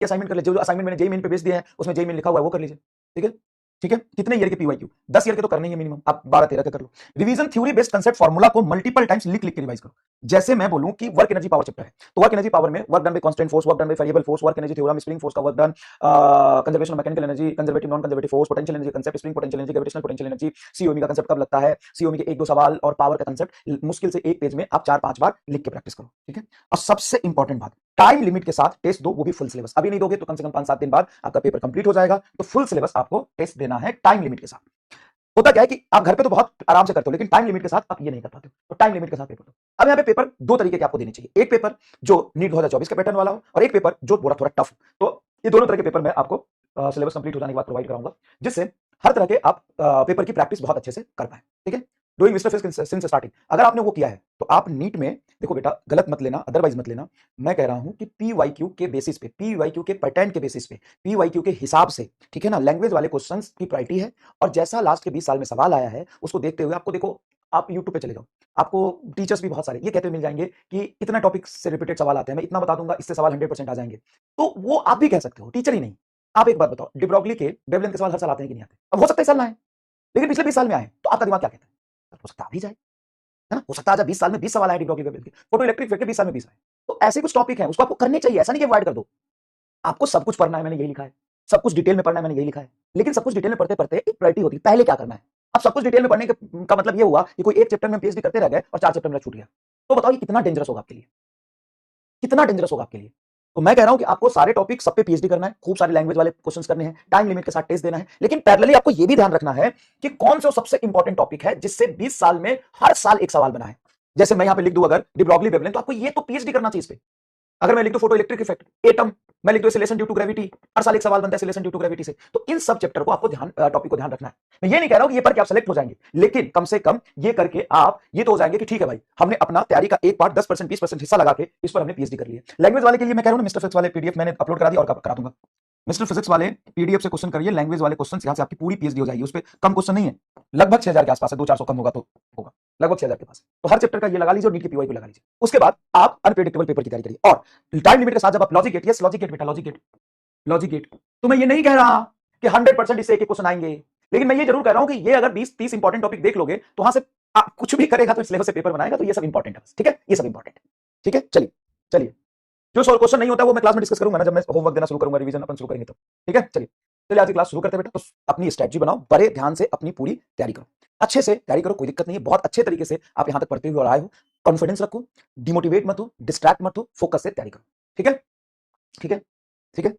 Assignment कर लीजिए, जो असाइनमेंट मैंने जेईई मेन पे भेज दिया है उसमें जेईई मेन लिखा हुआ है वो कर लीजिए। ठीक है, ठीक है। कितने ईयर के पीवाईक्यू? 10 ईयर के तो करने ही है मिनिमम, आप 12-13 के कर लो। Revision theory based concept formula को मल्टीपल टाइम्स लिख लिख के रिवाइज करो। जैसे मैं बोलूं कि वर्क एनर्जी पावर चैप्टर है, तो वर्क एनर्जी पावर में work done by constant force, work done by variable force, work energy theorem, spring force का work done, conservation of mechanical energy, conservative non conservative force, potential energy concept, spring potential energy, gravitational potential energy, COM का concept कब लगता है, सीओमी के 1-2 सवाल और power का concept मुश्किल से एक पेज में आप 4-5 बार लिख के प्रैक्टिस करो। ठीक है, और सबसे इंपॉर्टेंट बात, टाइम लिमिट के साथ टेस्ट दो, वो भी फुल सिलेबस। अभी नहीं दोगे तो कम से कम 5-7 दिन बाद आपका पेपर कंप्लीट हो जाएगा, तो फुल सिलेबस आपको टेस्ट देना है टाइम लिमिट के साथ। होता क्या है कि आप घर पे तो बहुत आराम से करते हो, लेकिन टाइम लिमिट के साथ आप ये नहीं कर पाते हो, तो टाइम लिमिट के साथ पेपर दो। अब यहाँ पे पेपर दो तरीके के आपको देने चाहिए, एक पेपर जो नीट 2024 के पैटर्न वाला हो और एक पेपर जो थोड़ा टफ। तो ये दोनों तरह के पेपर मैं आपको सिलेबस कंप्लीट हो जाने के बाद प्रोवाइड कराऊंगा, जिससे हर तरह के आप पेपर की प्रैक्टिस बहुत अच्छे से कर पाए। ठीक है, doing mister physics since starting, अगर आपने वो किया है तो आप नीट में देखो बेटा, गलत मत लेना, अदरवाइज मत लेना। मैं कह रहा हूं कि पीवाईक्यू के बेसिस पे, पीवाईक्यू के पैटर्न के बेसिस पे, पीवाईक्यू के हिसाब से, ठीक है ना, लैंग्वेज वाले क्वेश्चंस की प्रायोरिटी है। और जैसा लास्ट के 20 साल में सवाल आया है उसको देखते हुए आपको, देखो आप यूट्यूब पे चले जाओ, आपको टीचर्स भी बहुत सारे ये कहते हुए मिल जाएंगे कि इतना टॉपिक से रिपीटेड सवाल आते हैं, मैं इतना बता दूंगा इससे सवाल 100% आ जाएंगे। तो वो आप भी कह सकते हो, टीचर ही नहीं। आप एक बात बताओ, डिब्रोगली के वेवलेंथ के सवाल हर साल आते हैं कि नहीं आते? अब हो सकता है इस साल ना आए, लेकिन पिछले 20 साल में आए, तो आपका दिमाग क्या कहता है? हो सकता है आ भी जाए, है ना? हो सकता है आज 20 साल में 20 सवाल आए डिब्रोगली वेवलेंथ के, फोटो इलेक्ट्रिक के 20 साल में 20 आए। तो ऐसे कुछ टॉपिक है उसको आपको करने चाहिए, ऐसा नहीं कि अवॉइड कर दो। आपको सब कुछ पढ़ना है, मैंने यही लिखा है, सब कुछ डिटेल में पढ़ना है, मैंने यही लिखा है, लेकिन सब कुछ डिटेल में पढ़ते पढ़ते एक प्रायोरिटी होती है, पहले क्या करना है। अब सब कुछ डिटेल में पढ़ने का मतलब ये हुआ कि कोई एक चैप्टर में पीएचडी करते रह गए और 4 चैप्टर में छूट गया, तो बताओ ये कितना डेंजरस होगा आपके लिए, कितना डेंजरस होगा आपके लिए। तो मैं कह रहा हूं कि आपको सारे टॉपिक सब पे पीएचडी करना है, खूब सारे लैंग्वेज वाले क्वेश्चंस करने हैं, टाइम लिमिट के साथ टेस्ट देना है, लेकिन पैरेलली आपको यह भी ध्यान रखना है कि कौन सा सबसे इंपॉर्टेंट टॉपिक है जिससे 20 साल में हर साल एक सवाल बना है। जैसे मैं यहां पे लिख दूं अगर डिब्रोगली वेवलेंथ, तो आपको ये तो पीएचडी करना चाहिए इस पे। अगर मैं लिख दूं फोटो इलेक्ट्रिक इफेक्ट, एटम, मैं लिख दूं एक्सीलरेशन ड्यू टू ग्रेविटी, हर साल एक सवाल बनता है एक्सीलरेशन ड्यू टू ग्रेविटी से। तो इन सब चैप्टर को आपको ध्यान, टॉपिक को ध्यान रखना है। मैं ये नहीं कह रहा हूं कि ये पढ़ के आप सेलेक्ट हो जाएंगे, लेकिन कम से कम ये करके आप ये तो हो जाएंगे कि ठीक है भाई, हमने अपना तैयारी का एक पार्ट 10% 20% हिस्सा लगा के इस पर हमने पीएचडी कर लिया। लैंग्वेज वाले के लिए मैं कह रहा हूं मिस्टर फिजिक्स वाले पीडीएफ मैंने अपलोड करा दिया और करा दूंगा। मिस्टर फिजिक्स वाले पीडीएफ से क्वेश्चन करिए, लैंग्वेज वाले क्वेश्चन यहां से आपकी पूरी पीएचडी हो जाएगी। उस पर कम क्वेश्चन नहीं है, लगभग 6000 के आसपास है, 200-400 कम होगा तो होगा, लगभग 6000 के पास। तो हर चैप्टर का ये लगा लीजिए और नीट की पीवाई को लगा लीजिए। उसके बाद आप अनप्रेडिक्टेबल पेपर की तैयारी करिए, और टाइम लिमिट के साथ जब आप logic gate, yes logic gate बेटा, लॉजिक गेट, लॉजिक गेट, तो मैं ये नहीं कह रहा कि 100% इससे एक क्वेश्चन आएंगे, लेकिन मैं ये जरूर कह रहा हूं कि ये अगर 20-30 इंपॉर्टेंट टॉपिक देख लोगे तो वहां से आप कुछ भी करेगा तो सिलेबस से पेपर बनाएगा, तो ये सब इंपॉर्टेंट है। ठीक है, ये सब इंपॉर्टेंट है। ठीक है, चलिए चलिए, जो सॉल्व क्वेश्चन नहीं होता वो मैं क्लास में डिस्कस करूंगा ना, जब मैं होमवर्क देना शुरू करूंगा, रिवीजन अपन शुरू करेंगे तो। ठीक है, चलिए आज की क्लास शुरू करते हैं बेटा। तो अपनी स्ट्रेटजी बनाओ, बड़े ध्यान से अपनी पूरी तैयारी करो, अच्छे से तैयारी करो, कोई दिक्कत नहीं है, बहुत अच्छे तरीके से आप यहां तक पढ़ते हुए और आए हो। कॉन्फिडेंस रखो, डिमोटिवेट मत हो, डिस्ट्रैक्ट मत हो, फोकस से तैयारी करो। ठीक है, ठीक है।